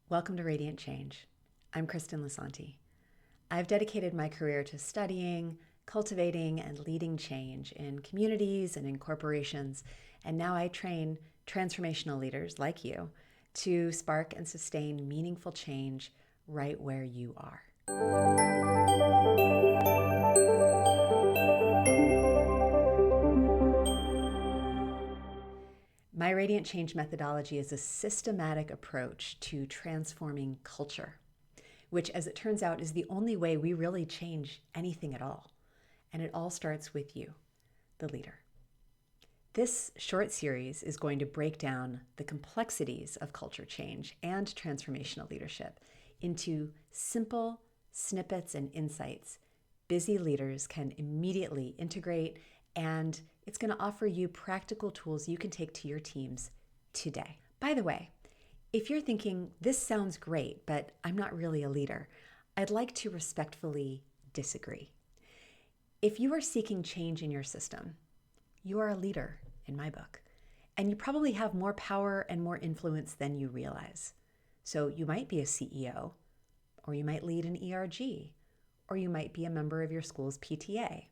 Welcome to Radiant Change. I'm Kristen Lisanti. I've dedicated my career to studying, cultivating, and leading change in communities and in corporations, and now I train transformational leaders like you to spark and sustain meaningful change right where you are. My Radiant Change methodology is a systematic approach to transforming culture, which, as it turns out, is the only way we really change anything at all. And it all starts with you, the leader. This short series is going to break down the complexities of culture change and transformational leadership into simple snippets and insights busy leaders can immediately integrate, and it's going to offer you practical tools you can take to your teams today. By the way, if you're thinking, this sounds great, but I'm not really a leader, I'd like to respectfully disagree. If you are seeking change in your system, you are a leader in my book, and you probably have more power and more influence than you realize. So you might be a CEO, or you might lead an ERG, or you might be a member of your school's PTA.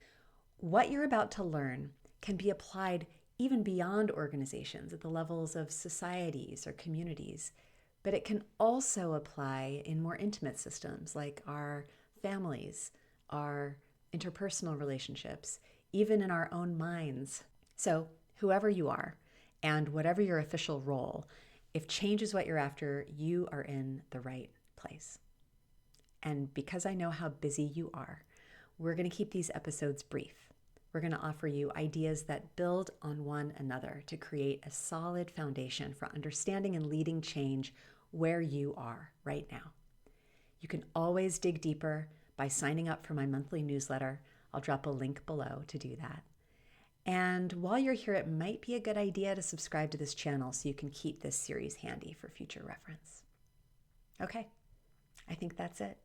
What you're about to learn can be applied even beyond organizations at the levels of societies or communities, but it can also apply in more intimate systems like our families, our interpersonal relationships, even in our own minds. So whoever you are and whatever your official role, if change is what you're after, you are in the right place. And because I know how busy you are, we're going to keep these episodes brief. We're going to offer you ideas that build on one another to create a solid foundation for understanding and leading change where you are right now. You can always dig deeper by signing up for my monthly newsletter. I'll drop a link below to do that. And while you're here, it might be a good idea to subscribe to this channel so you can keep this series handy for future reference. Okay, I think that's it.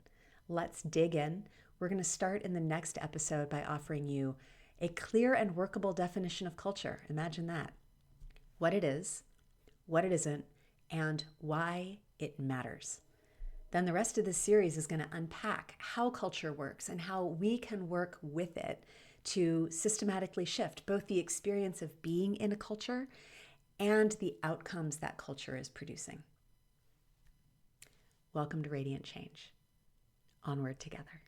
Let's dig in. We're going to start in the next episode by offering you a clear and workable definition of culture. Imagine that. What it is, what it isn't, and why it matters. Then the rest of this series is going to unpack how culture works and how we can work with it to systematically shift both the experience of being in a culture and the outcomes that culture is producing. Welcome to Radiant Change. Onward together.